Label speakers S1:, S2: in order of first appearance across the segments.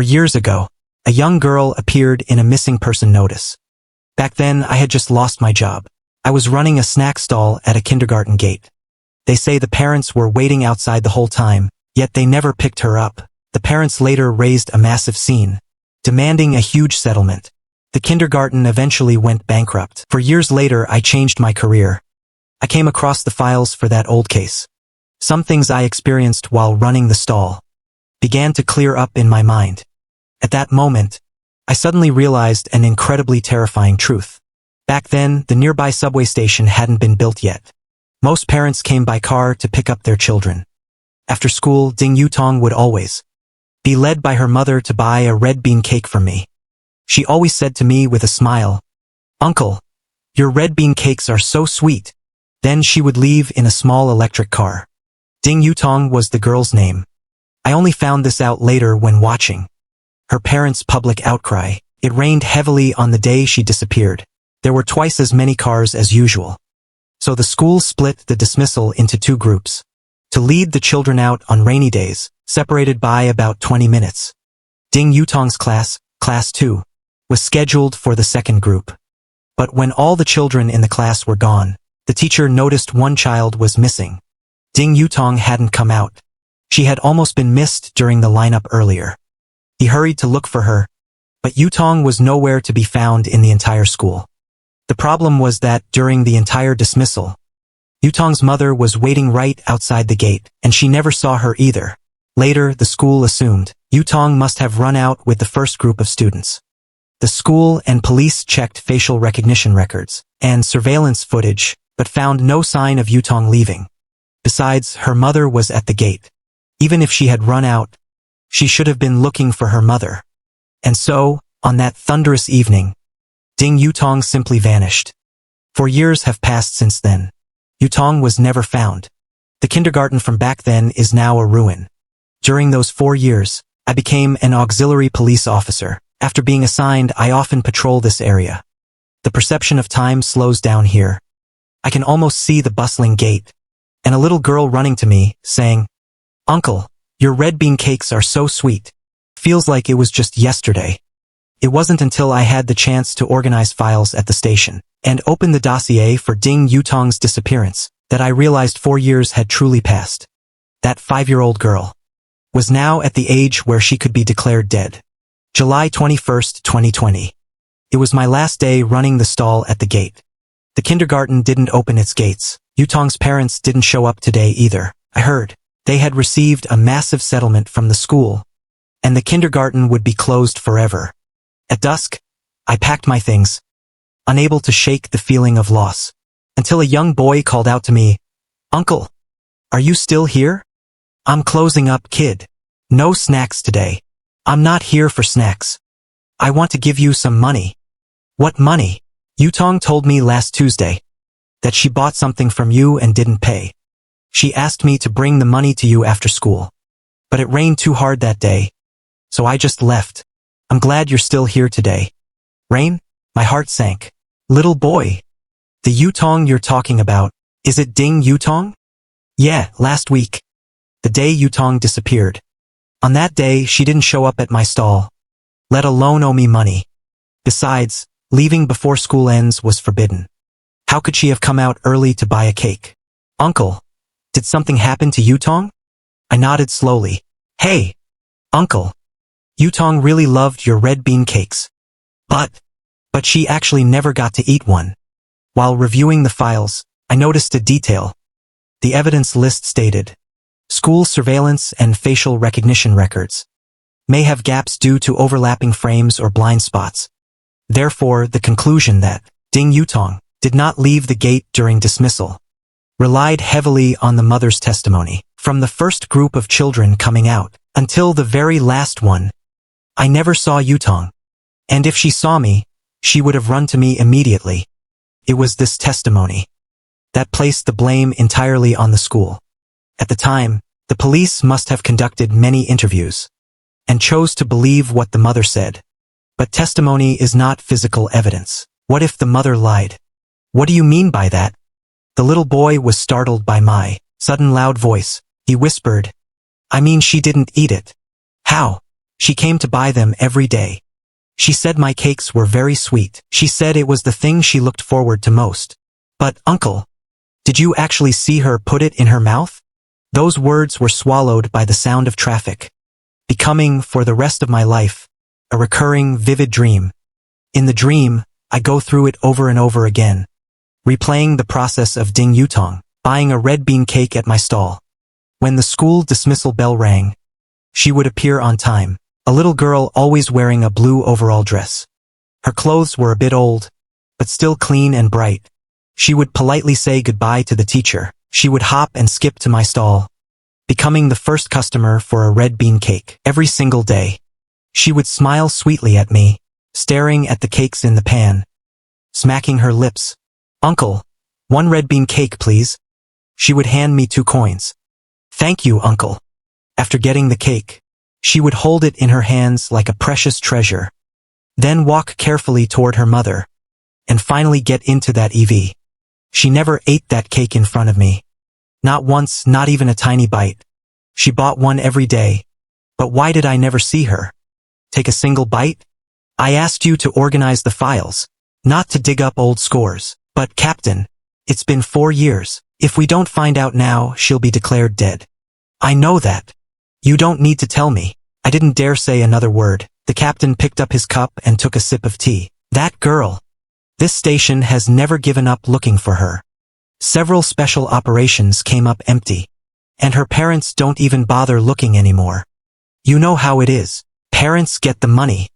S1: Years ago, a young girl appeared in a missing person notice. Back then, I had just lost my job. I was running a snack stall at a kindergarten gate. They say the parents were waiting outside the whole time, yet they never picked her up. The parents later raised a massive scene, demanding a huge settlement. The kindergarten eventually went bankrupt. For years later, I changed my career. I came across the files for that old case. Some things I experienced while running the stall began to clear up in my mind. At that moment, I suddenly realized an incredibly terrifying truth. Back then, the nearby subway station hadn't been built yet. Most parents came by car to pick up their children. After school, Ding Yutong would always be led by her mother to buy a red bean cake from me. She always said to me with a smile, "Uncle, your red bean cakes are so sweet." Then she would leave in a small electric car. Ding Yutong was the girl's name. I only found this out later when watching her parents' public outcry. It rained heavily on the day she disappeared. There were twice as many cars as usual. So the school split the dismissal into two groups to lead the children out on rainy days, separated by about 20 minutes. Ding Yutong's class, Class 2, was scheduled for the second group. But when all the children in the class were gone, the teacher noticed one child was missing. Ding Yutong hadn't come out. She had almost been missed during the lineup earlier. He hurried to look for her, but Yutong was nowhere to be found in the entire school. The problem was that during the entire dismissal, Yutong's mother was waiting right outside the gate, and she never saw her either. Later, the school assumed Yutong must have run out with the first group of students. The school and police checked facial recognition records and surveillance footage, but found no sign of Yutong leaving. Besides, her mother was at the gate. Even if she had run out, she should have been looking for her mother. And so, on that thunderous evening, Ding Yutong simply vanished. 4 years have passed since then. Yutong was never found. The kindergarten from back then is now a ruin. During those 4 years, I became an auxiliary police officer. After being assigned, I often patrol this area. The perception of time slows down here. I can almost see the bustling gate, and a little girl running to me, saying, "Uncle, your red bean cakes are so sweet." Feels like it was just yesterday. It wasn't until I had the chance to organize files at the station and open the dossier for Ding Yutong's disappearance that I realized 4 years had truly passed. That 5-year-old girl was now at the age where she could be declared dead. July 21st, 2020. It was my last day running the stall at the gate. The kindergarten didn't open its gates. Yutong's parents didn't show up today either. I heard they had received a massive settlement from the school, and the kindergarten would be closed forever. At dusk, I packed my things, unable to shake the feeling of loss, until a young boy called out to me, "Uncle, are you still here?" "I'm closing up, kid. No snacks today." "I'm not here for snacks. I want to give you some money." "What money?" "Yutong told me last Tuesday that she bought something from you and didn't pay. She asked me to bring the money to you after school. But it rained too hard that day, so I just left. I'm glad you're still here today." Rain? My heart sank. "Little boy. The Yutong you're talking about, is it Ding Yutong?" "Yeah, last week. The day Yutong disappeared. On that day, she didn't show up at my stall, let alone owe me money. Besides, leaving before school ends was forbidden. How could she have come out early to buy a cake?" "Uncle, did something happen to Yutong?" I nodded slowly. "Hey, Uncle. Yutong really loved your red bean cakes. But she actually never got to eat one." While reviewing the files, I noticed a detail. The evidence list stated, "School surveillance and facial recognition records may have gaps due to overlapping frames or blind spots." Therefore, the conclusion that Ding Yutong did not leave the gate during dismissal relied heavily on the mother's testimony. From the first group of children coming out until the very last one, I never saw Yutong. And if she saw me, she would have run to me immediately. It was this testimony that placed the blame entirely on the school. At the time, the police must have conducted many interviews and chose to believe what the mother said. But testimony is not physical evidence. What if the mother lied? "What do you mean by that?" The little boy was startled by my sudden loud voice. He whispered, "I mean she didn't eat it." "How?" She came to buy them every day. She said my cakes were very sweet. She said it was the thing she looked forward to most. But, uncle, did you actually see her put it in her mouth? Those words were swallowed by the sound of traffic, becoming, for the rest of my life, a recurring, vivid dream. In the dream, I go through it over and over again, replaying the process of ding yutong, buying a red bean cake at my stall. When the school dismissal bell rang, she would appear on time, a little girl always wearing a blue overall dress. Her clothes were a bit old, but still clean and bright. She would politely say goodbye to the teacher. She would hop and skip to my stall, becoming the first customer for a red bean cake every single day. She would smile sweetly at me, staring at the cakes in the pan, smacking her lips. Uncle, 1 red bean cake, please. She would hand me 2 coins. Thank you, uncle. After getting the cake, she would hold it in her hands like a precious treasure, then walk carefully toward her mother, and finally get into that EV. She never ate that cake in front of me. Not once, not even a tiny bite. She bought one every day. But why did I never see her take a single bite? I asked you to organize the files, not to dig up old scores. But, Captain, it's been 4 years. If we don't find out now, she'll be declared dead. I know that. You don't need to tell me. I didn't dare say another word. The captain picked up his cup and took a sip of tea. That girl. This station has never given up looking for her. Several special operations came up empty, and her parents don't even bother looking anymore. You know how it is. Parents get the money,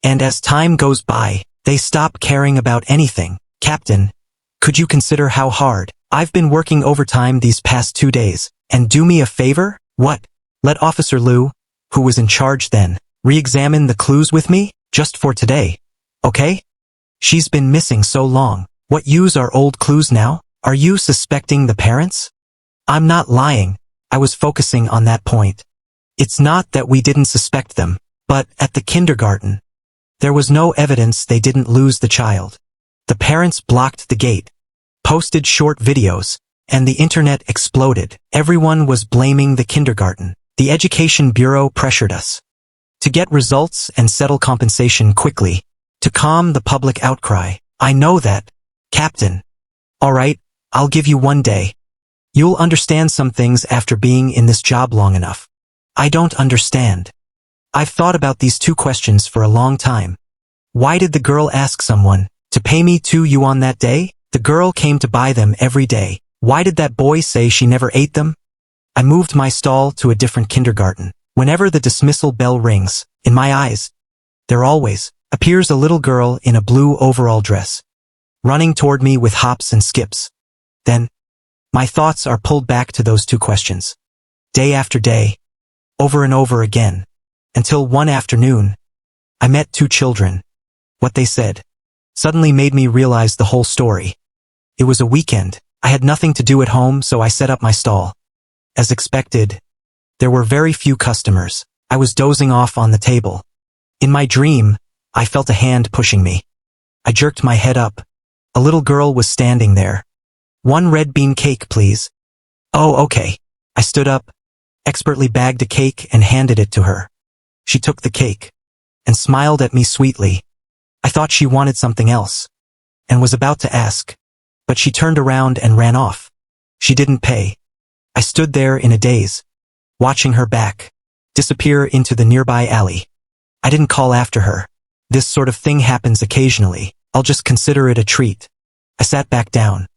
S1: and as time goes by, they stop caring about anything. Captain, could you consider how hard I've been working overtime these past 2 days, and do me a favor? What? Let Officer Liu, who was in charge then, re-examine the clues with me, just for today, okay? She's been missing so long. What use are old clues now? Are you suspecting the parents? I'm not lying. I was focusing on that point. It's not that we didn't suspect them, but at the kindergarten, there was no evidence they didn't lose the child. The parents blocked the gate, posted short videos, and the internet exploded. Everyone was blaming the kindergarten. The Education Bureau pressured us to get results and settle compensation quickly, to calm the public outcry. I know that, Captain. All right, I'll give you 1 day. You'll understand some things after being in this job long enough. I don't understand. I've thought about these 2 questions for a long time. Why did the girl ask someone to pay me 2 yuan that day? The girl came to buy them every day. Why did that boy say she never ate them? I moved my stall to a different kindergarten. Whenever the dismissal bell rings, in my eyes, there always appears a little girl in a blue overall dress, running toward me with hops and skips. Then, my thoughts are pulled back to those 2 questions. Day after day, over and over again, until one afternoon, I met 2 children. What they said suddenly made me realize the whole story. It was a weekend. I had nothing to do at home, so I set up my stall. As expected, there were very few customers. I was dozing off on the table. In my dream, I felt a hand pushing me. I jerked my head up. A little girl was standing there. 1 red bean cake, please. Oh, okay. I stood up, expertly bagged a cake and handed it to her. She took the cake and smiled at me sweetly. I thought she wanted something else and was about to ask, but she turned around and ran off. She didn't pay. I stood there in a daze, watching her back disappear into the nearby alley. I didn't call after her. This sort of thing happens occasionally. I'll just consider it a treat. I sat back down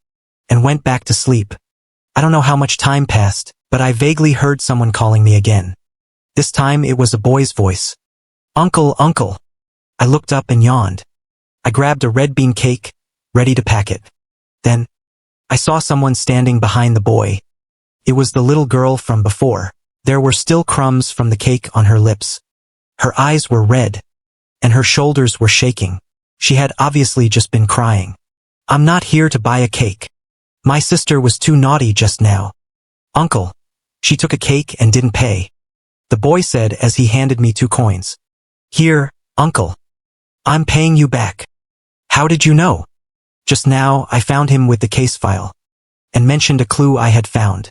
S1: and went back to sleep. I don't know how much time passed, but I vaguely heard someone calling me again. This time it was a boy's voice. Uncle, uncle. I looked up and yawned. I grabbed a red bean cake, ready to pack it. Then, I saw someone standing behind the boy. It was the little girl from before. There were still crumbs from the cake on her lips. Her eyes were red, and her shoulders were shaking. She had obviously just been crying. I'm not here to buy a cake. My sister was too naughty just now. Uncle. She took a cake and didn't pay. The boy said as he handed me 2 coins. Here, uncle. I'm paying you back. How did you know? Just now I found him with the case file, and mentioned a clue I had found.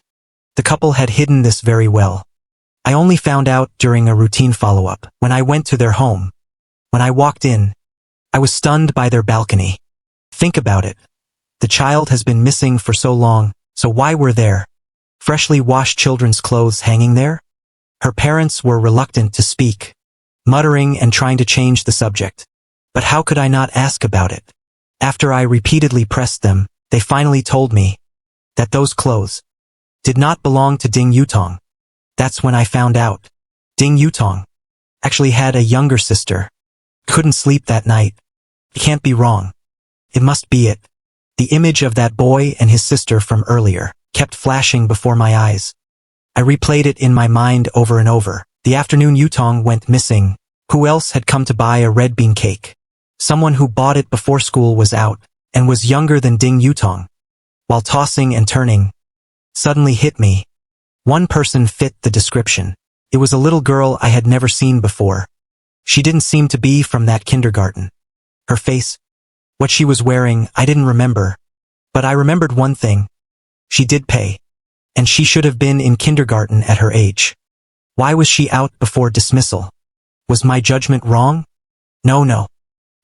S1: The couple had hidden this very well. I only found out during a routine follow-up, when I went to their home. When I walked in, I was stunned by their balcony. Think about it. The child has been missing for so long, so why were there freshly washed children's clothes hanging there? Her parents were reluctant to speak, muttering and trying to change the subject. But how could I not ask about it? After I repeatedly pressed them, they finally told me that those clothes did not belong to Ding Yutong. That's when I found out. Ding Yutong actually had a younger sister. Couldn't sleep that night. It can't be wrong. It must be it. The image of that boy and his sister from earlier kept flashing before my eyes. I replayed it in my mind over and over. The afternoon Yutong went missing. Who else had come to buy a red bean cake? Someone who bought it before school was out and was younger than Ding Yutong. While tossing and turning, suddenly hit me. One person fit the description. It was a little girl I had never seen before. She didn't seem to be from that kindergarten. Her face, what she was wearing, I didn't remember. But I remembered one thing. She did pay. And she should have been in kindergarten at her age. Why was she out before dismissal? Was my judgment wrong? No.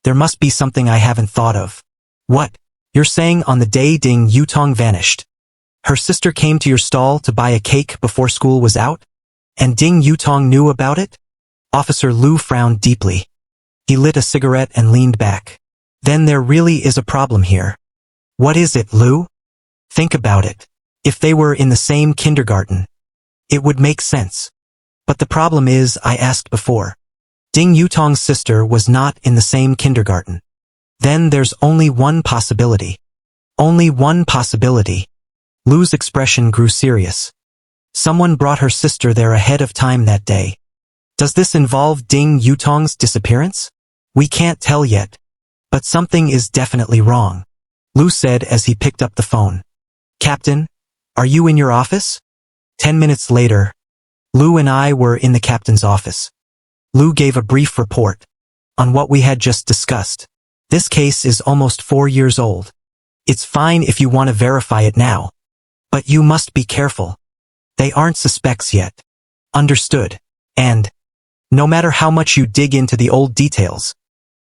S1: There must be something I haven't thought of. What? You're saying on the day Ding Yutong vanished, her sister came to your stall to buy a cake before school was out? And Ding Yutong knew about it? Officer Lu frowned deeply. He lit a cigarette and leaned back. Then there really is a problem here. What is it, Lu? Think about it. If they were in the same kindergarten, it would make sense. But the problem is, I asked before. Ding Yutong's sister was not in the same kindergarten. Then there's only one possibility. Only one possibility. Lu's expression grew serious. Someone brought her sister there ahead of time that day. Does this involve Ding Yutong's disappearance? We can't tell yet. But something is definitely wrong. Lu said as he picked up the phone. Captain, are you in your office? 10 minutes later, Lu and I were in the captain's office. Lu gave a brief report on what we had just discussed. This case is almost 4 years old. It's fine if you want to verify it now. But you must be careful. They aren't suspects yet. Understood. And no matter how much you dig into the old details,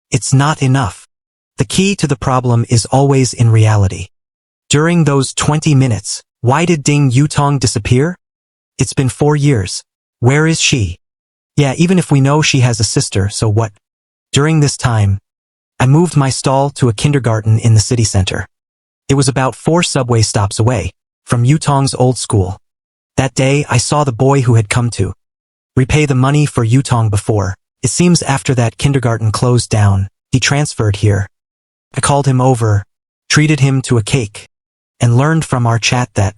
S1: it's not enough. The key to the problem is always in reality. During those 20 minutes, why did Ding Yutong disappear? It's been 4 years. Where is she? Yeah, even if we know she has a sister, so what? During this time, I moved my stall to a kindergarten in the city center. It was about 4 subway stops away from Yutong's old school. That day, I saw the boy who had come to repay the money for Yutong before. It seems after that kindergarten closed down, he transferred here. I called him over, treated him to a cake, and learned from our chat that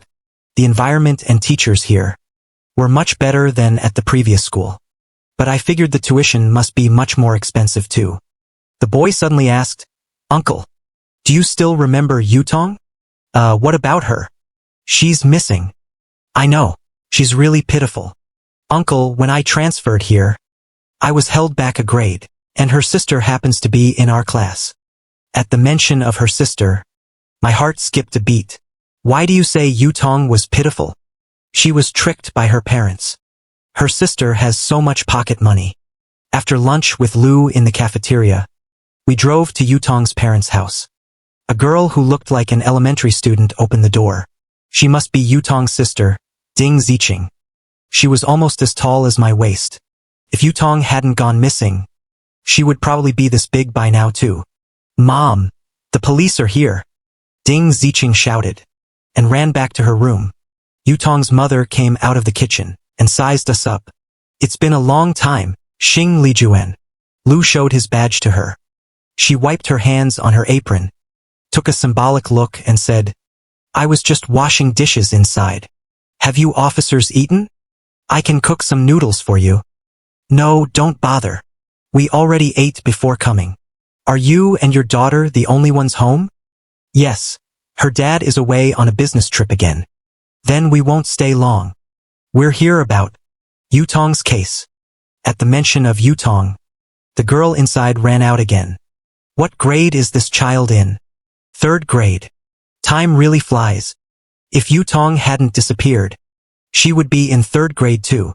S1: the environment and teachers here were much better than at the previous school. But I figured the tuition must be much more expensive too. The boy suddenly asked, Uncle, do you still remember Yutong? What about her? She's missing. I know. She's really pitiful. Uncle, when I transferred here, I was held back a grade, and her sister happens to be in our class. At the mention of her sister, my heart skipped a beat. Why do you say Yutong was pitiful? She was tricked by her parents. Her sister has so much pocket money. After lunch with Lu in the cafeteria, we drove to Yutong's parents' house. A girl who looked like an elementary student opened the door. She must be Yutong's sister, Ding Ziqing. She was almost as tall as my waist. If Yutong hadn't gone missing, she would probably be this big by now too. Mom, the police are here, Ding Ziqing shouted, and ran back to her room. Yutong's mother came out of the kitchen and sized us up. It's been a long time, Xing Lijuan. Lu showed his badge to her. She wiped her hands on her apron, took a symbolic look and said, I was just washing dishes inside. Have you officers eaten? I can cook some noodles for you. No, don't bother. We already ate before coming. Are you and your daughter the only ones home? Yes. Her dad is away on a business trip again. Then we won't stay long. We're here about Yutong's case. At the mention of Yutong, the girl inside ran out again. What grade is this child in? 3rd grade. Time really flies. If Yutong hadn't disappeared, she would be in 3rd grade too.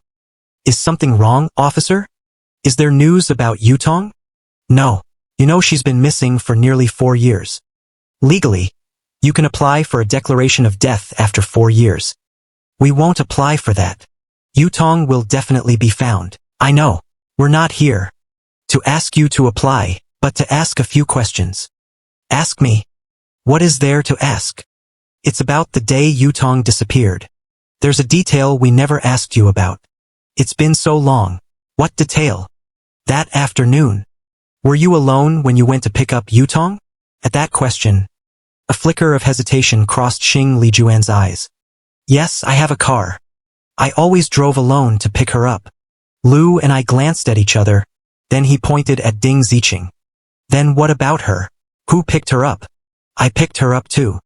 S1: Is something wrong, officer? Is there news about Yutong? No. You know she's been missing for nearly 4 years. Legally, you can apply for a declaration of death after 4 years. We won't apply for that. Yutong will definitely be found. I know. We're not here to ask you to apply, but to ask a few questions. Ask me. What is there to ask? It's about the day Yutong disappeared. There's a detail we never asked you about. It's been so long. What detail? That afternoon. Were you alone when you went to pick up Yutong? At that question, a flicker of hesitation crossed Xing Lijuan's eyes. Yes, I have a car. I always drove alone to pick her up. Lu and I glanced at each other. Then he pointed at Ding Ziqing. Then what about her? Who picked her up? I picked her up too.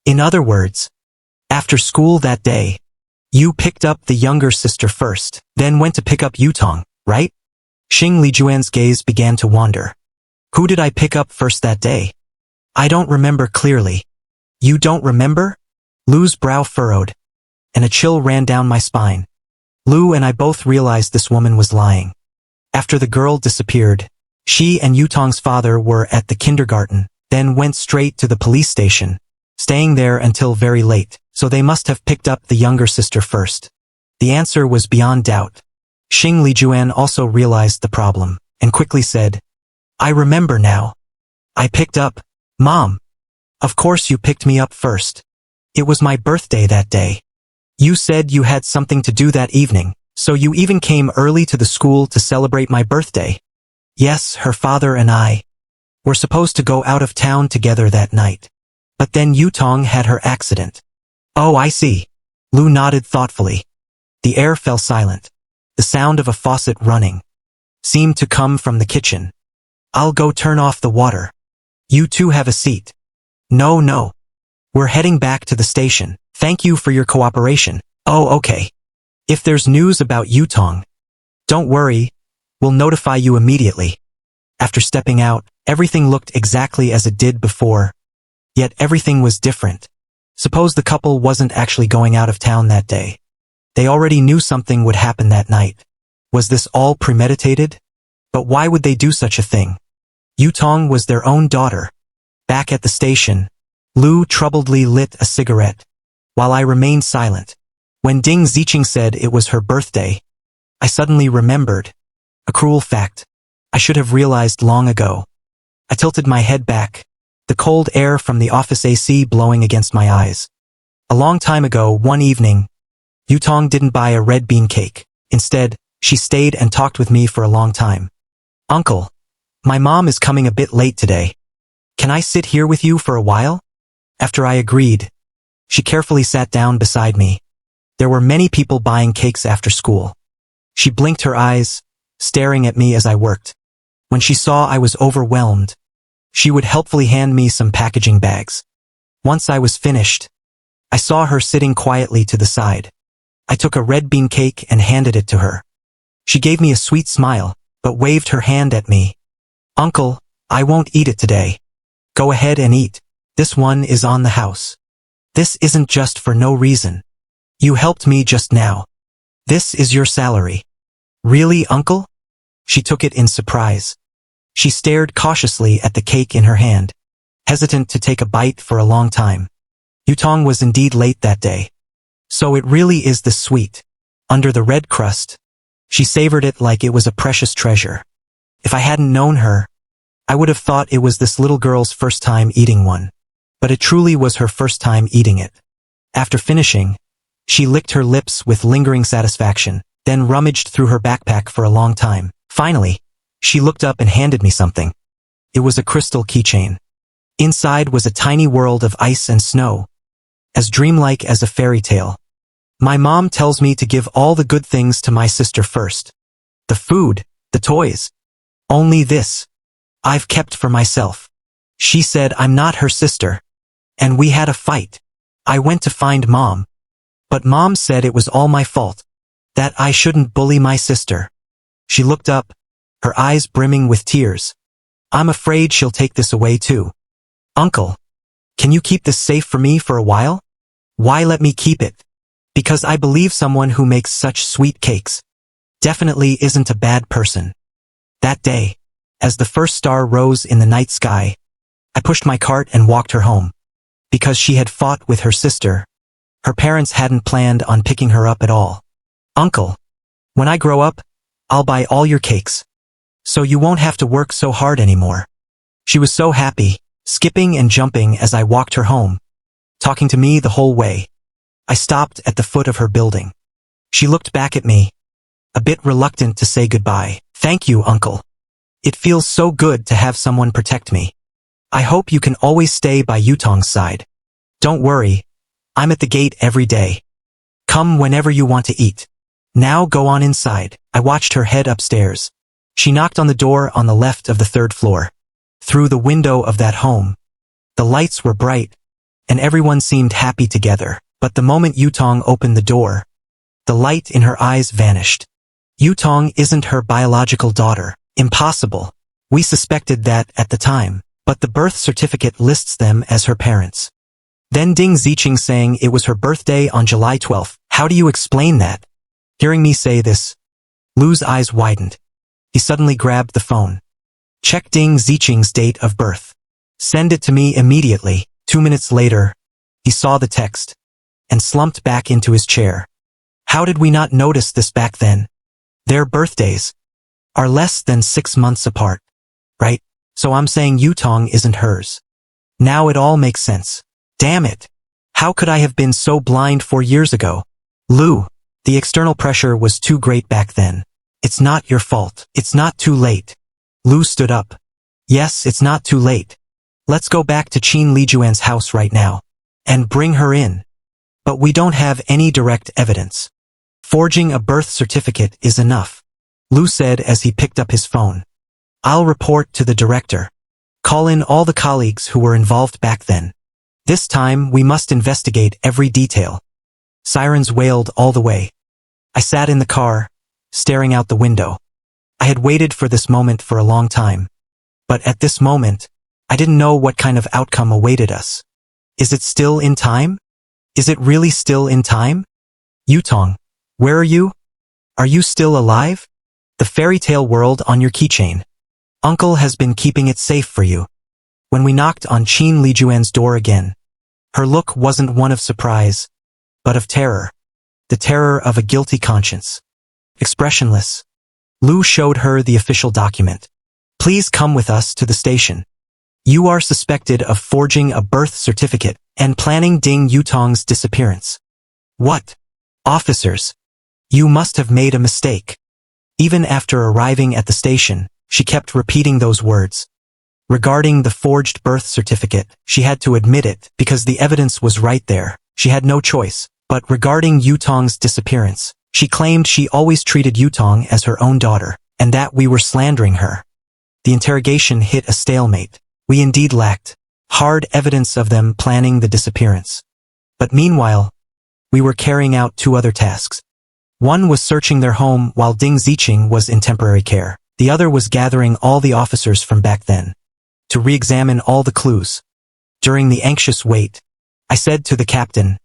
S1: In other words, after school that day, you picked up the younger sister first, then went to pick up Yutong, right? Xing Lijuan's gaze began to wander. Who did I pick up first that day? I don't remember clearly. You don't remember? Lu's brow furrowed, and a chill ran down my spine. Lu and I both realized this woman was lying. After the girl disappeared, she and Yutong's father were at the kindergarten, then went straight to the police station, staying there until very late, so they must have picked up the younger sister first. The answer was beyond doubt. Xing Lijuan also realized the problem, and quickly said, I remember now. I picked up Mom. Of course you picked me up first. It was my birthday that day. You said you had something to do that evening, so you even came early to the school to celebrate my birthday. Yes, her father and I were supposed to go out of town together that night. But then Yutong had her accident. Oh, I see. Lu nodded thoughtfully. The air fell silent. The sound of a faucet running seemed to come from the kitchen. I'll go turn off the water. You two have a seat. No. We're heading back to the station. Thank you for your cooperation. Oh, okay. If there's news about Yutong, don't worry, we'll notify you immediately. After stepping out, everything looked exactly as it did before. Yet everything was different. Suppose the couple wasn't actually going out of town that day. They already knew something would happen that night. Was this all premeditated? But why would they do such a thing? Yutong was their own daughter. Back at the station, Lu troubledly lit a cigarette, while I remained silent. When Ding Ziqing said it was her birthday, I suddenly remembered. A cruel fact. I should have realized long ago. I tilted my head back, the cold air from the office AC blowing against my eyes. A long time ago, one evening, Yutong didn't buy a red bean cake. Instead, she stayed and talked with me for a long time. Uncle, my mom is coming a bit late today. Can I sit here with you for a while? After I agreed, she carefully sat down beside me. There were many people buying cakes after school. She blinked her eyes, staring at me as I worked. When she saw I was overwhelmed, she would helpfully hand me some packaging bags. Once I was finished, I saw her sitting quietly to the side. I took a red bean cake and handed it to her. She gave me a sweet smile, but waved her hand at me. Uncle, I won't eat it today. Go ahead and eat. This one is on the house. This isn't just for no reason. You helped me just now. This is your salary. Really, Uncle? She took it in surprise. She stared cautiously at the cake in her hand, hesitant to take a bite for a long time. Yutong was indeed late that day. So it really is the sweet. Under the red crust, she savored it like it was a precious treasure. If I hadn't known her, I would have thought it was this little girl's first time eating one. But it truly was her first time eating it. After finishing, she licked her lips with lingering satisfaction, then rummaged through her backpack for a long time. Finally, she looked up and handed me something. It was a crystal keychain. Inside was a tiny world of ice and snow, as dreamlike as a fairy tale. My mom tells me to give all the good things to my sister first. The food, the toys. Only this I've kept for myself. She said I'm not her sister. And we had a fight. I went to find Mom. But Mom said it was all my fault. That I shouldn't bully my sister. She looked up, her eyes brimming with tears. I'm afraid she'll take this away too. Uncle, can you keep this safe for me for a while? Why let me keep it? Because I believe someone who makes such sweet cakes. definitely isn't a bad person. That day, as the first star rose in the night sky, I pushed my cart and walked her home. Because she had fought with her sister, her parents hadn't planned on picking her up at all. Uncle, when I grow up, I'll buy all your cakes. So you won't have to work so hard anymore. She was so happy, skipping and jumping as I walked her home, talking to me the whole way. I stopped at the foot of her building. She looked back at me, a bit reluctant to say goodbye. Thank you, Uncle. It feels so good to have someone protect me. I hope you can always stay by Yutong's side. Don't worry, I'm at the gate every day. Come whenever you want to eat. Now go on inside. I watched her head upstairs. She knocked on the door on the left of the third floor. Through the window of that home, the lights were bright, and everyone seemed happy together. But the moment Yutong opened the door, the light in her eyes vanished. Yutong isn't her biological daughter. Impossible. We suspected that at the time, but the birth certificate lists them as her parents. Then Ding Ziqing saying it was her birthday on July 12th. How do you explain that? Hearing me say this, Lu's eyes widened. He suddenly grabbed the phone. Check Ding Ziqing's date of birth. Send it to me immediately. 2 minutes later, he saw the text and slumped back into his chair. How did we not notice this back then? Their birthdays are less than 6 months apart, right? So I'm saying Yutong isn't hers. Now it all makes sense. Damn it. How could I have been so blind 4 years ago? Lu, the external pressure was too great back then. It's not your fault. It's not too late. Lu stood up. Yes, it's not too late. Let's go back to Qin Lijuan's house right now and bring her in. But we don't have any direct evidence. Forging a birth certificate is enough, Lu said as he picked up his phone. I'll report to the director. Call in all the colleagues who were involved back then. This time we must investigate every detail. Sirens wailed all the way. I sat in the car, staring out the window. I had waited for this moment for a long time. But at this moment, I didn't know what kind of outcome awaited us. Is it still in time? Is it really still in time? Yutong, where are you? Are you still alive? The fairy tale world on your keychain. Uncle has been keeping it safe for you. When we knocked on Qin Lijuan's door again, her look wasn't one of surprise, but of terror. The terror of a guilty conscience. Expressionless, Lu showed her the official document. Please come with us to the station. You are suspected of forging a birth certificate and planning Ding Yutong's disappearance. What? Officers, you must have made a mistake. Even after arriving at the station, she kept repeating those words. Regarding the forged birth certificate, she had to admit it because the evidence was right there. She had no choice. But regarding Yutong's disappearance, she claimed she always treated Yutong as her own daughter, and that we were slandering her. The interrogation hit a stalemate. We indeed lacked hard evidence of them planning the disappearance. But meanwhile, we were carrying out 2 other tasks. One was searching their home while Ding Ziqing was in temporary care. The other was gathering all the officers from back then to re-examine all the clues. During the anxious wait, I said to the captain,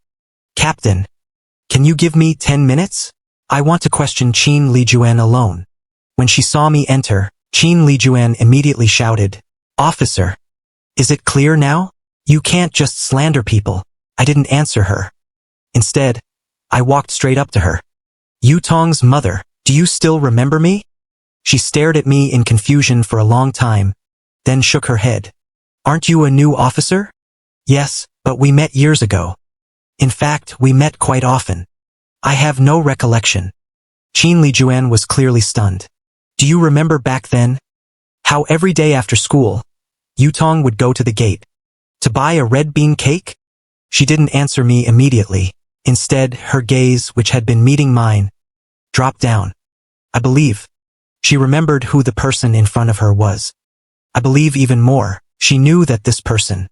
S1: Captain, can you give me 10 minutes? I want to question Qin Lijuan alone. When she saw me enter, Qin Lijuan immediately shouted, Officer, is it clear now? You can't just slander people. I didn't answer her. Instead, I walked straight up to her. Yutong's mother, do you still remember me? She stared at me in confusion for a long time, then shook her head. Aren't you a new officer? Yes, but we met years ago. In fact, we met quite often. I have no recollection. Qin Lijuan was clearly stunned. Do you remember back then? How every day after school, Yutong would go to the gate to buy a red bean cake? She didn't answer me immediately. Instead, her gaze, which had been meeting mine, dropped down. I believe she remembered who the person in front of her was. I believe even more, she knew that this person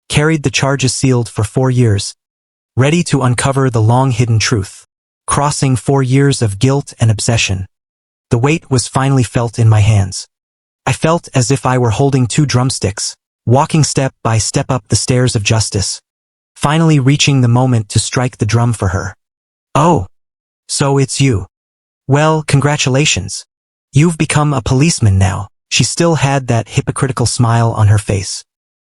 S1: carried the charges sealed for 4 years, ready to uncover the long-hidden truth, crossing 4 years of guilt and obsession. The weight was finally felt in my hands. I felt as if I were holding 2 drumsticks, walking step by step up the stairs of justice, finally reaching the moment to strike the drum for her. Oh, so it's you. Well, congratulations. You've become a policeman now. She still had that hypocritical smile on her face.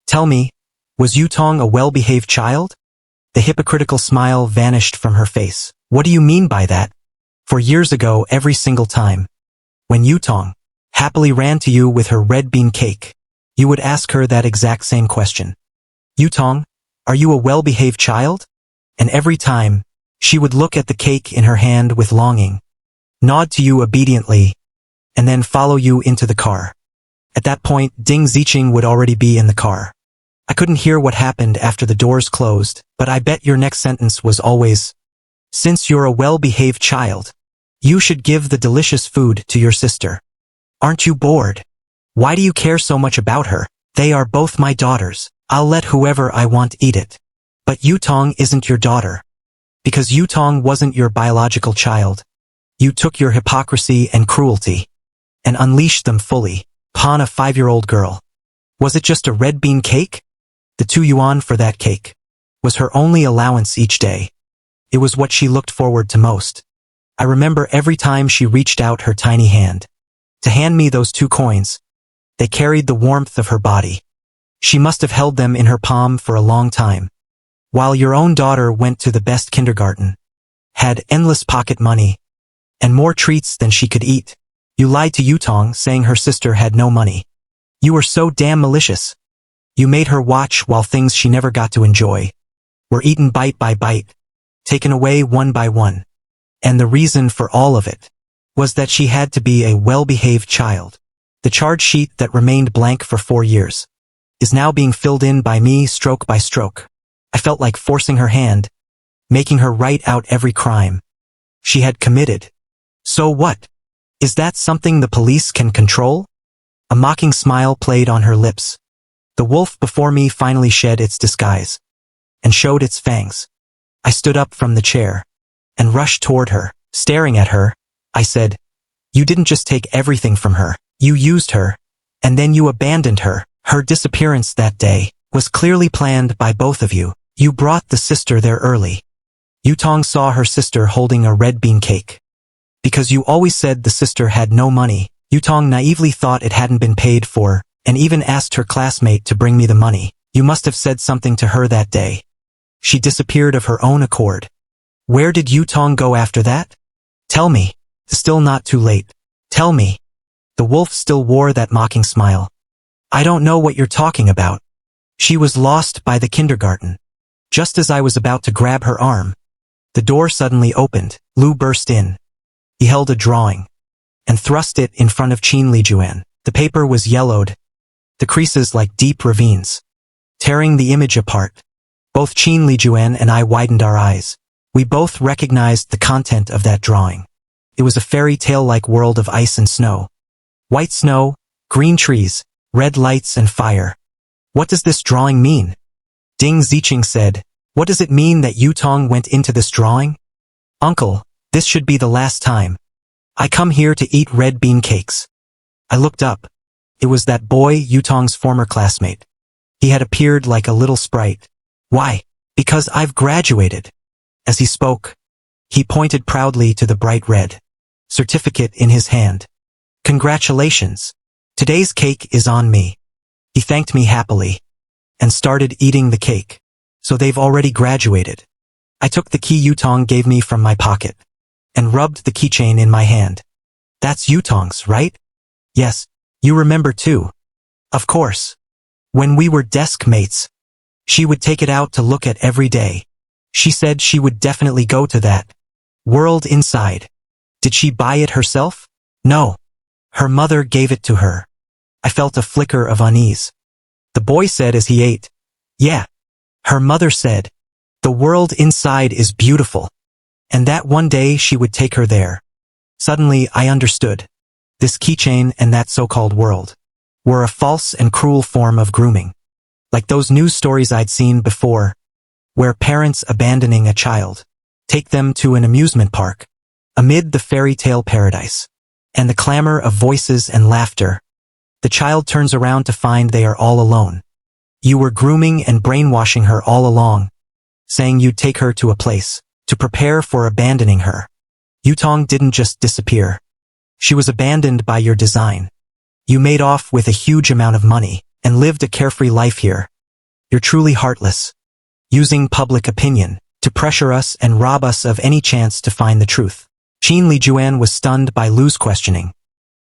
S1: Tell me, was Yutong a well-behaved child? The hypocritical smile vanished from her face. What do you mean by that? For years ago, every single time, when Yutong happily ran to you with her red bean cake, you would ask her that exact same question. Yutong, are you a well-behaved child? And every time, she would look at the cake in her hand with longing, nod to you obediently, and then follow you into the car. At that point, Ding Ziqing would already be in the car. I couldn't hear what happened after the doors closed, but I bet your next sentence was always, since you're a well-behaved child, you should give the delicious food to your sister. Aren't you bored? Why do you care so much about her? They are both my daughters. I'll let whoever I want eat it. But Yutong isn't your daughter. Because Yutong wasn't your biological child. You took your hypocrisy and cruelty and unleashed them fully upon a 5-year-old girl. Was it just a red bean cake? The 2 yuan for that cake was her only allowance each day. It was what she looked forward to most. I remember every time she reached out her tiny hand to hand me those 2 coins. They carried the warmth of her body. She must have held them in her palm for a long time. While your own daughter went to the best kindergarten, had endless pocket money, and more treats than she could eat, you lied to Yutong saying her sister had no money. You were so damn malicious. You made her watch while things she never got to enjoy were eaten bite by bite, taken away one by one. And the reason for all of it was that she had to be a well-behaved child. The charge sheet that remained blank for 4 years is now being filled in by me stroke by stroke. I felt like forcing her hand, making her write out every crime she had committed. So what? Is that something the police can control? A mocking smile played on her lips. The wolf before me finally shed its disguise and showed its fangs. I stood up from the chair and rushed toward her. Staring at her, I said, you didn't just take everything from her. You used her, and then you abandoned her. Her disappearance that day was clearly planned by both of you. You brought the sister there early. Yutong saw her sister holding a red bean cake. Because you always said the sister had no money, Yutong naively thought it hadn't been paid for, and even asked her classmate to bring me the money. You must have said something to her that day. She disappeared of her own accord. Where did Yutong go after that? Tell me. Still not too late. Tell me. The wolf still wore that mocking smile. I don't know what you're talking about. She was lost by the kindergarten. Just as I was about to grab her arm, the door suddenly opened. Lu burst in. He held a drawing and thrust it in front of Qin Lijuan. The paper was yellowed, the creases like deep ravines, tearing the image apart. Both Qin Lijuan and I widened our eyes. We both recognized the content of that drawing. It was a fairy tale-like world of ice and snow. White snow, green trees, red lights and fire. What does this drawing mean? Ding Ziqing said. What does it mean that Yutong went into this drawing? Uncle, this should be the last time. I come here to eat red bean cakes. I looked up. It was that boy, Yutong's former classmate. He had appeared like a little sprite. Why? Because I've graduated. As he spoke, he pointed proudly to the bright red certificate in his hand. Congratulations. Today's cake is on me. He thanked me happily and started eating the cake. So they've already graduated. I took the key Yutong gave me from my pocket and rubbed the keychain in my hand. That's Yutong's, right? Yes, you remember too. Of course. When we were desk mates, she would take it out to look at every day. She said she would definitely go to that world inside. Did she buy it herself? No. Her mother gave it to her. I felt a flicker of unease. The boy said as he ate, yeah. Her mother said, the world inside is beautiful, and that one day she would take her there. Suddenly I understood. This keychain and that so-called world were a false and cruel form of grooming. Like those news stories I'd seen before, where parents abandoning a child take them to an amusement park, amid the fairy tale paradise, and the clamor of voices and laughter. The child turns around to find they are all alone. You were grooming and brainwashing her all along, saying you'd take her to a place to prepare for abandoning her. Yutong didn't just disappear. She was abandoned by your design. You made off with a huge amount of money and lived a carefree life here. You're truly heartless, using public opinion to pressure us and rob us of any chance to find the truth. Qin Lijuan was stunned by Lu's questioning.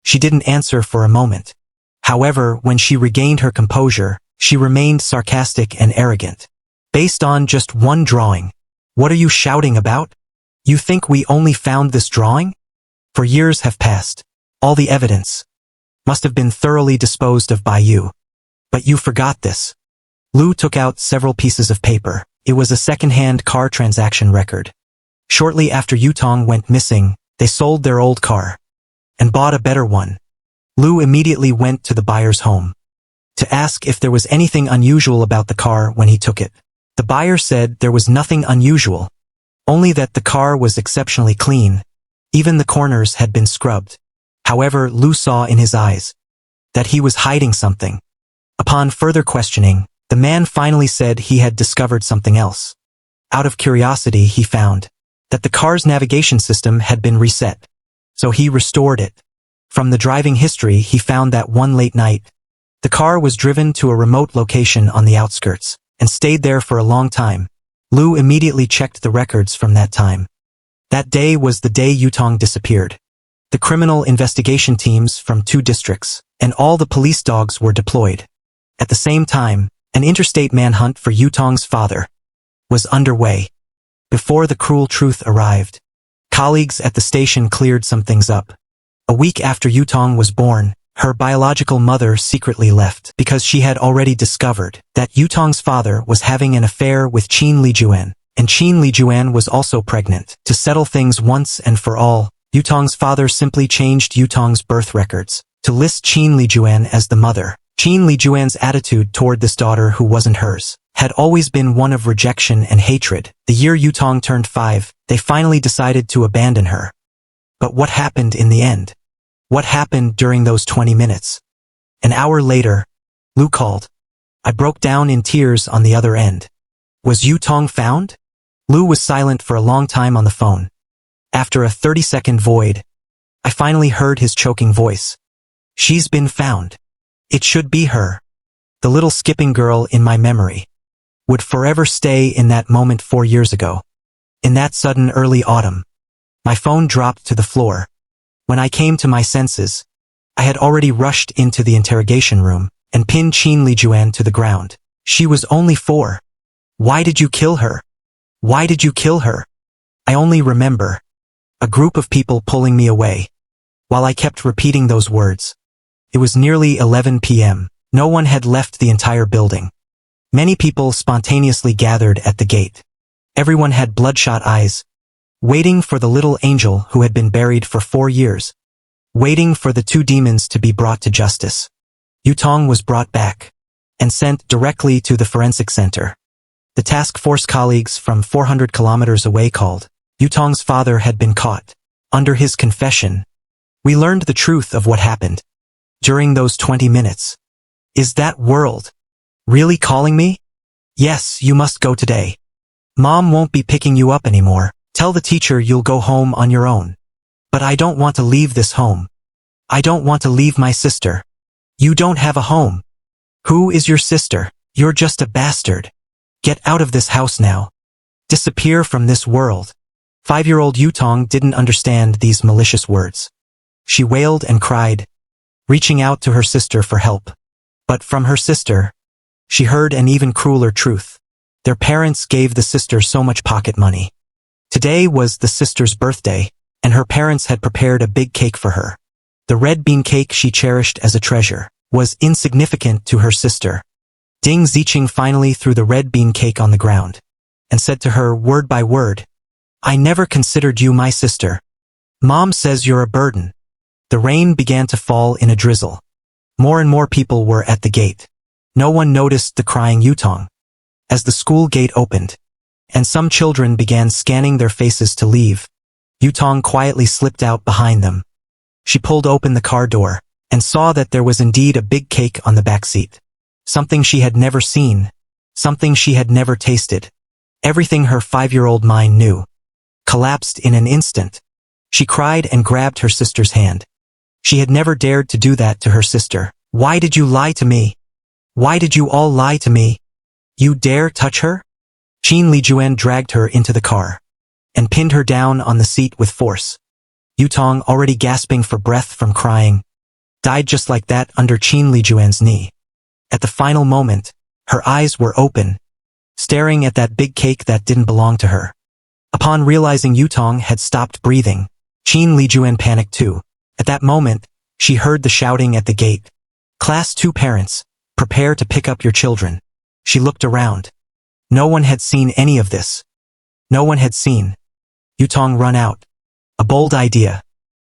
S1: She didn't answer for a moment. However, when she regained her composure, she remained sarcastic and arrogant. Based on just one drawing. What are you shouting about? You think we only found this drawing? For years have passed. All the evidence must have been thoroughly disposed of by you. But you forgot this. Lu took out several pieces of paper. It was a second-hand car transaction record. Shortly after Yutong went missing, they sold their old car and bought a better one. Lu immediately went to the buyer's home to ask if there was anything unusual about the car when he took it. The buyer said there was nothing unusual, only that the car was exceptionally clean. Even the corners had been scrubbed. However, Lu saw in his eyes that he was hiding something. Upon further questioning, the man finally said he had discovered something else. Out of curiosity, he found that the car's navigation system had been reset, so he restored it. From the driving history, he found that one late night, the car was driven to a remote location on the outskirts and stayed there for a long time. Lu immediately checked the records from that time. That day was the day Yutong disappeared. The criminal investigation teams from 2 districts and all the police dogs were deployed. At the same time, an interstate manhunt for Yutong's father was underway. Before the cruel truth arrived, colleagues at the station cleared some things up. A week after Yutong was born, her biological mother secretly left because she had already discovered that Yutong's father was having an affair with Qin Lijuan, and Qin Lijuan was also pregnant. To settle things once and for all, Yutong's father simply changed Yutong's birth records to list Qin Lijuan as the mother. Qin Lijuan's attitude toward this daughter who wasn't hers had always been one of rejection and hatred. The year Yutong turned 5, they finally decided to abandon her. But what happened in the end? What happened during those 20 minutes? An hour later, Lu called. I broke down in tears on the other end. Was Yutong found? Lu was silent for a long time on the phone. After a 30-second void, I finally heard his choking voice. She's been found. It should be her. The little skipping girl in my memory would forever stay in that moment 4 years ago. In that sudden early autumn, my phone dropped to the floor. When I came to my senses, I had already rushed into the interrogation room and pinned Qin Lijuan to the ground. She was only 4. Why did you kill her? Why did you kill her? I only remember a group of people pulling me away. While I kept repeating those words, it was nearly 11 p.m. No one had left the entire building. Many people spontaneously gathered at the gate. Everyone had bloodshot eyes, waiting for the little angel who had been buried for 4 years, waiting for the 2 demons to be brought to justice. Yutong was brought back and sent directly to the forensic center. The task force colleagues from 400 kilometers away called. Yutong's father had been caught. Under his confession, we learned the truth of what happened during those 20 minutes. Is that world really calling me? Yes, you must go today. Mom won't be picking you up anymore. Tell the teacher you'll go home on your own. But I don't want to leave this home. I don't want to leave my sister. You don't have a home. Who is your sister? You're just a bastard. Get out of this house now. Disappear from this world. 5-year-old Yutong didn't understand these malicious words. She wailed and cried, reaching out to her sister for help. But from her sister, she heard an even crueler truth. Their parents gave the sister so much pocket money. Today was the sister's birthday, and her parents had prepared a big cake for her. The red bean cake she cherished as a treasure was insignificant to her sister. Ding Ziqing finally threw the red bean cake on the ground and said to her word by word, I never considered you my sister. Mom says you're a burden. The rain began to fall in a drizzle. More and more people were at the gate. No one noticed the crying Yutong. As the school gate opened, and some children began scanning their faces to leave, Yutong quietly slipped out behind them. She pulled open the car door and saw that there was indeed a big cake on the back seat. Something she had never seen, something she had never tasted. Everything her 5-year-old mind knew collapsed in an instant. She cried and grabbed her sister's hand. She had never dared to do that to her sister. Why did you lie to me? Why did you all lie to me? You dare touch her? Qin Lijuan dragged her into the car and pinned her down on the seat with force. Yutong, already gasping for breath from crying, died just like that under Qin Lijuan's knee. At the final moment, her eyes were open, staring at that big cake that didn't belong to her. Upon realizing Yutong had stopped breathing, Qin Lijuan panicked too. At that moment, she heard the shouting at the gate. Class 2 parents, prepare to pick up your children. She looked around. No one had seen any of this. No one had seen Yutong run out. A bold idea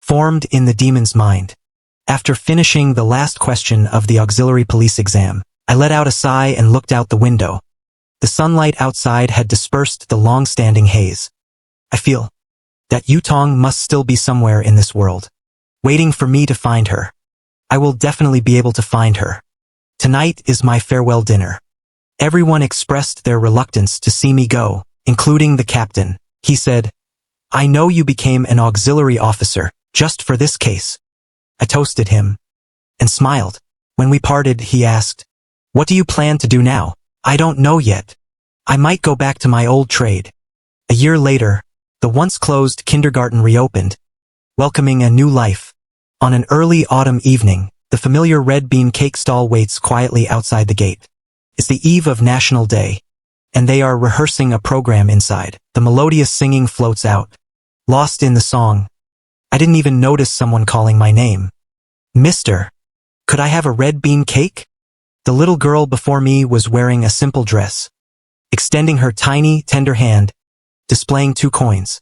S1: formed in the demon's mind. After finishing the last question of the auxiliary police exam, I let out a sigh and looked out the window. The sunlight outside had dispersed the long-standing haze. I feel that Yutong must still be somewhere in this world, waiting for me to find her. I will definitely be able to find her. Tonight is my farewell dinner. Everyone expressed their reluctance to see me go, including the captain. He said, I know you became an auxiliary officer just for this case. I toasted him and smiled. When we parted, he asked, what do you plan to do now? I don't know yet. I might go back to my old trade. A year later, the once closed kindergarten reopened, welcoming a new life. On an early autumn evening, the familiar red bean cake stall waits quietly outside the gate. It's the eve of National Day, and they are rehearsing a program inside. The melodious singing floats out. Lost in the song, I didn't even notice someone calling my name. Mister, could I have a red bean cake? The little girl before me was wearing a simple dress, extending her tiny, tender hand, displaying 2 coins.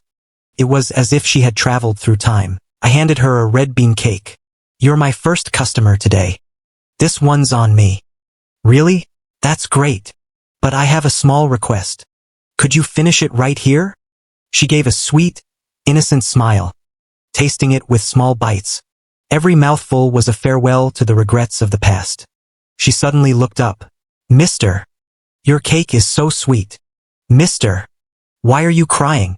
S1: It was as if she had traveled through time. I handed her a red bean cake. You're my first customer today. This one's on me. Really? That's great. But I have a small request. Could you finish it right here? She gave a sweet, innocent smile, tasting it with small bites. Every mouthful was a farewell to the regrets of the past. She suddenly looked up. Mister, your cake is so sweet. Mister, why are you crying?